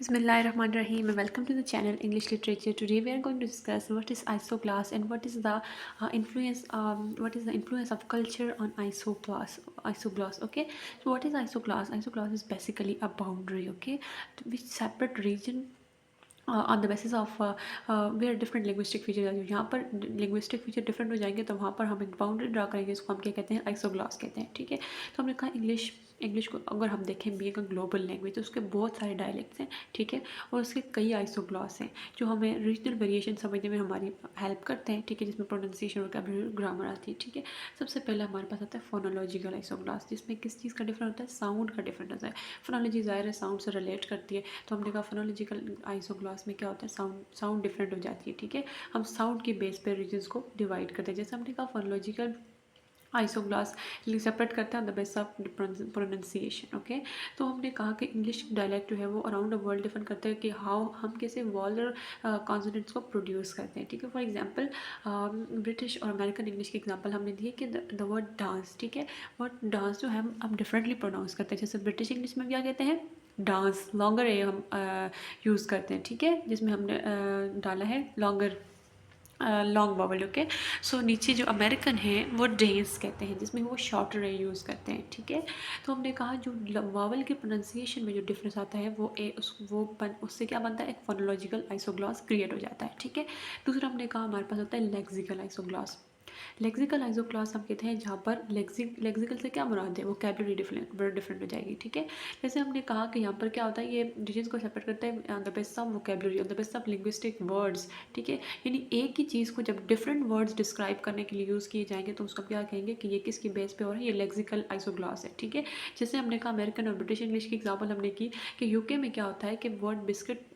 Bismillahirrahmanirrahim and welcome to the channel English Literature. Today we are going to discuss what is isogloss and what is the influence of culture on isogloss. Isogloss, okay. So what is isogloss? Isogloss is basically a boundary, okay, which separate region on the basis of where different linguistic feature है। यहाँ पर linguistic feature different हो जाएंगे तो वहाँ पर हम एक बाउंड्री ड्रा करेंगे, इसको हम क्या कहते हैं, आइसोग्लॉस कहते हैं, ठीक है। तो हमने कहा इंग्लिश इंग्लिश को अगर हम देखें बीइंग अ ग्लोबल लैंग्वेज तो उसके बहुत सारे डायलेक्ट्स हैं, ठीक है, और उसके कई आइसोग्लॉस हैं जो हमें रीजनल वेरिएशन समझने में हमारी हेल्प करते हैं, ठीक है, जिसमें प्रोनाउंसिएशन और ग्रामर आती है, ठीक है। सबसे पहले हमारे पास आता है फोनोलॉजिकल आइसोग्लॉस, जिसमें किस चीज़ का डिफरेंट होता है, साउंड का डिफरेंट होता है। फोनोलॉजी ज़ाहिर है साउंड से रिलेट करती है, तो हमने कहा फोनोलॉजिकल आइसोग्लॉस में क्या होता है, साउंड डिफरेंट हो जाती है, ठीक है। हम साउंड के बेस पे रीजन्स को डिवाइड करते हैं, जैसे हमने कहा फोनोलॉजिकल आइसोग्लास सेपरेट करता है the base of pronunciation, okay. तो हमने कहा कि इंग्लिश डायलेक्ट जो है वो अराउंड द वर्ल्ड डिफरेंट करते हैं कि हाउ हम कैसे वॉल और कॉन्सोनेंट्स को प्रोड्यूस करते हैं, ठीक है। फॉर एग्जांपल ब्रिटिश और अमेरिकन इंग्लिश की एग्जांपल हमने दी है कि द वर्ड डांस, ठीक है, वर्ड डांस जो है हम डिफरेंटली प्रोनाउंस करते हैं। जैसे ब्रिटिश इंग्लिश में क्या कहते हैं, डांस, लॉन्गर है हम यूज़ करते हैं, ठीक है, जिसमें हमने डाला है लॉन्गर, लॉन्ग वावल, ओके। सो नीचे जो अमेरिकन है वो डेंस कहते हैं, जिसमें वो शॉर्टर ए यूज़ करते हैं, ठीक है। तो हमने कहा जो वावल के प्रोनाउंसिएशन में जो डिफरेंस आता है वो उससे क्या बनता है, एक फोनोलॉजिकल आइसोग्लॉस क्रिएट हो जाता है, ठीक है। दूसरा हमने कहा हमारे पास होता है लेक्सिकल आइसोग्लॉस। लेक्सिकल आइसोग्लॉस हम कहते हैं जहाँ पर लेक्सिकल से क्या मुराद है, वोकैबुलरी डिफरेंट हो जाएगी, ठीक है। जैसे हमने कहा कि यहाँ पर क्या होता है, ये डिजीज को सेपरेट करता है on the base of vocabulary, on the base of linguistic words, ठीक है। यानी एक ही चीज़ को जब डिफरेंट वर्ड्स डिस्क्राइब करने के लिए यूज़ किए जाएंगे तो उसको क्या कहेंगे कि ये किसकी बेस पे हो रहा है, ये लेक्सिकल आइसोग्लॉस है, ठीक है। जैसे हमने कहा अमेरिकन और ब्रिटिश इंग्लिश की एग्जाम्पल हमने की कि यूके में क्या होता है कि वर्ड बिस्किट,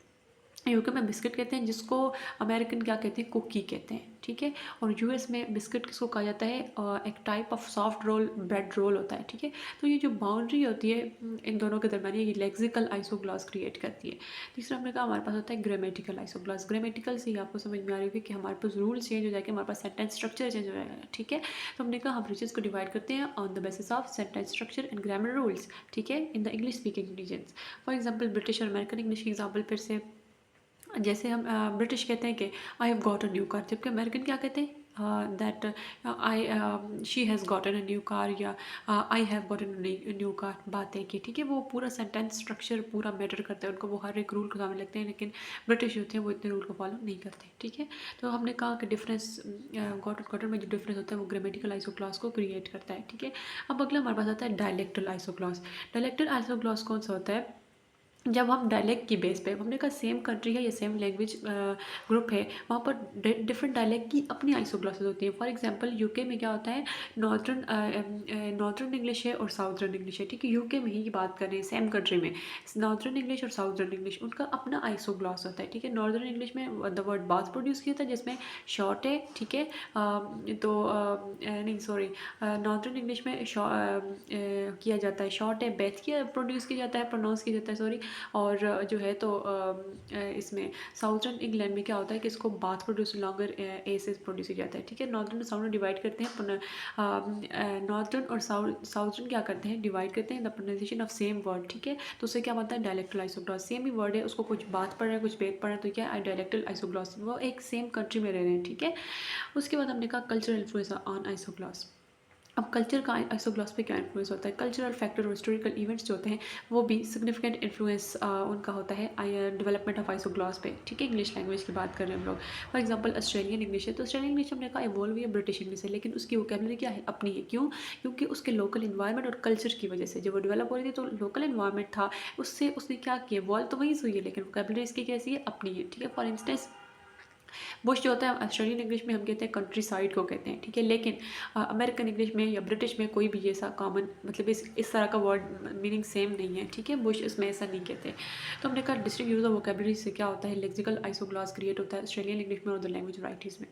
यूके में बिस्किट कहते हैं जिसको अमेरिकन क्या कहते हैं, कुकी कहते हैं, ठीक है। और यूएस में बिस्किट किसको कहा जाता है, एक type of soft roll, bread roll होता है, ठीक है। तो ये जो बाउंड्री होती है इन दोनों के दरमियान, ये लेक्सिकल आइसोग्लॉस क्रिएट करती है। तीसरा हमने कहा हमारे पास होता है ग्रामेटिकल आइसोग्लॉस। ग्रामेटिकल से ही आपको समझ में आ रही होगी कि हमारे पास रूल चेंज हो जाएगा, हमारे पास सेंटेंस स्ट्रक्चर चेंज हो जाएगा, ठीक है। तो हमने कहा हम रीजन्स को डिवाइड करते हैं on the basis of sentence structure and grammar rules, ठीक है, in the English speaking regions. For example British और अमेरिकन इंग्लिश की एग्जाम्पल फिर से, जैसे हम ब्रिटिश कहते हैं कि I have got a new car, जबकि अमेरिकन क्या कहते हैं, that I she has gotten a new car, या I have gotten new car, बात है कि, ठीक है, वो पूरा सेंटेंस स्ट्रक्चर पूरा मैटर करता है उनको, वो हर एक रूल को सामने लगते हैं, लेकिन ब्रिटिश होते हैं वो इतने रूल को फॉलो नहीं करते, ठीक है। तो हमने कहा कि डिफरेंस गॉटन में जो डिफरेंस होता है वो ग्रामेटिकल आइसोग्लॉस को क्रिएट करता है, ठीक है। अब अगला हमारे पास आता है डायलेक्टल आइसोग्लॉस। डायलेक्टल आइसोग्लॉस कौन सा होता है, जब हम डायलेक्ट की बेस पे, हमने कहा सेम कंट्री है या सेम लैंग्वेज ग्रुप है, वहाँ पर डिफरेंट डायलेक्ट की अपनी आइसोग्लॉसेस होती हैं। फॉर एग्जांपल यूके में क्या होता है, नॉर्थर्न इंग्लिश है और साउथर्न इंग्लिश है, ठीक है। यूके में ही बात कर रहे हैं, सेम कंट्री में नॉर्थर्न इंग्लिश और साउथर्न इंग्लिश, उनका अपना आइसोग्लॉस होता है, ठीक है। नॉर्थर्न इंग्लिश में द वर्ड बाथ प्रोड्यूस किया था जिसमें शॉर्ट है, ठीक है, नहीं सॉरी, नॉर्थर्न इंग्लिश में किया जाता है शॉर्ट है, बेथ किया प्रोड्यूस किया जाता है, प्रोनाउंस किया जाता है, सॉरी। और जो है तो इसमें साउथर्न इंग्लैंड में क्या होता है कि इसको बाथ प्रोड्यूस लॉन्गर ए से प्रोड्यूस किया जाता है, ठीक है। नॉर्थर्न और साउथर्न डिवाइड करते हैं, नॉर्थर्न और साउथर्न क्या करते हैं, डिवाइड करते हैं the pronunciation of same word, ठीक है। तो उससे क्या बनता है, डायलेक्टल आइसोग्लॉस। सेम ही वर्ड है, उसको कुछ बात पढ़ रहा है कुछ बेत पढ़ रहा है, तो क्या है, डायलेक्टल आइसोग्लॉस, वो एक सेम कंट्री में रह रहे हैं, ठीक है। उसके बाद हमने कहा कल्चरल इन्फ्लुएंस ऑन आइसोग्लॉस। अब कल्चर का आइसोग्लॉस पे क्या इन्फ्लुएंस होता है, कल्चरल फैक्टर और हिस्टोरिकल इवेंट्स जो होते हैं वो भी सिग्निफिकेंट इन्फ्लुएंस उनका होता है डेवलपमेंट ऑफ आइसोग्लॉस पे, ठीक है। इंग्लिश लैंग्वेज की बात कर रहे हैं हम लोग। फॉर एग्जांपल ऑस्ट्रेलियन इंग्लिश है, तो ऑस्ट्रेलियन इंग्लिश हमने कहा इवॉल्व हुई है ब्रिटिश इंग्लिश से, लेकिन उसकी वोकैबुलरी क्या है, अपनी है, क्यों, क्योंकि उसके लोकल इन्वायरमेंट और कल्चर की वजह से जब वो डेवलप हो रही थी तो लोकल इन्वायरमेंट था, उससे उसने क्या किया, इवॉल्व तो वहीं से हुई है लेकिन वोकैबुलरी इसकी कैसी है, अपनी है, ठीक है। फॉर इंस्टेंस बुश जो होता है ऑस्ट्रेलियन इंग्लिश में हम कहते हैं कंट्री साइड को कहते हैं, ठीक है, लेकिन अमेरिकन इंग्लिश में या ब्रिटिश में कोई भी ऐसा कॉमन मतलब इस तरह का वर्ड मीनिंग सेम नहीं है, ठीक है। बुश इसमें ऐसा नहीं कहते। तो हमने कहा डिस्ट्रिक्ट यूज ऑफ वोकैबुलरी से क्या होता है, लेक्सिकल आइसोग्लॉस क्रिएट होता है ऑस्ट्रेलियन इंग्लिश में और अदर लैंग्वेज वराइटीज़ में।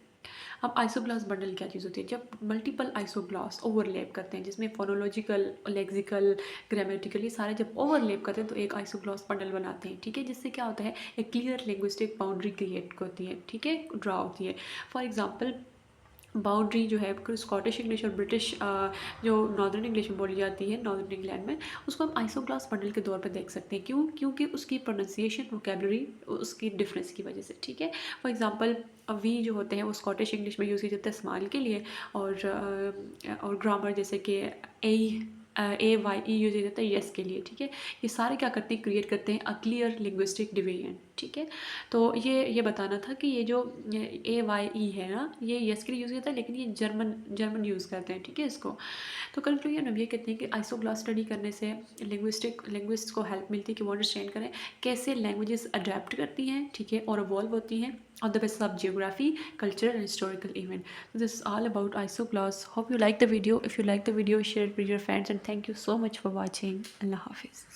अब आइसोग्लॉस बंडल क्या चीज़ होती है, जब मल्टीपल आइसोग्लॉस ओवरलैप करते हैं जिसमें फोनोलॉजिकल, लेक्सिकल, ग्रामेटिकल ये सारे जब ओवरलैप करते हैं तो एक आइसोग्लॉस बंडल बनाते हैं, ठीक है, जिससे क्या होता है, एक क्लियर लिंग्विस्टिक बाउंड्री क्रिएट होती है, ठीक है, ड्रा होती है। फॉर एग्जाम्पल बाउंड्री जो है स्कॉटिश इंग्लिश और ब्रिटिश जो नॉर्दर्न इंग्लिश में बोली जाती है नॉर्दर्न इंग्लैंड में, उसको हम आइसोग्लास मॉडल के तौर पे देख सकते हैं। क्यों? क्योंकि उसकी प्रोनाउंसिएशन वोकेबलरी उसकी डिफरेंस की वजह से, ठीक है। फॉर एग्जांपल वी जो होते हैं वो स्कॉटिश इंग्लिश में यूज़ किए जाते हैं स्मॉल के लिए, और ग्रामर जैसे कि AYE यूज किया जाता है यस के लिए, ठीक है। ये सारे क्या करते हैं, क्रिएट करते हैं अ क्लियर लिंग्विस्टिक डिवीजन, ठीक है। तो ये बताना था कि ये जो AYE है ना, ये यस के लिए यूज़ किया जाता है, लेकिन ये जर्मन जर्मन यूज़ करते हैं, ठीक है इसको। तो कंक्लूजन हम ये कहते हैं कि आइसोग्लास स्टडी करने से लिंग्विस्ट को हेल्प मिलती है कि वो अंडरस्टैंड करें कैसे लैंग्वेजेस अडेप्ट करती हैं, ठीक है, और इवॉल्व होती हैं on the basis of geography, culture and historical event. So this is all about isogloss. Hope you like the video. If you like the video, share it with your friends and thank you so much for watching. Allah Hafiz.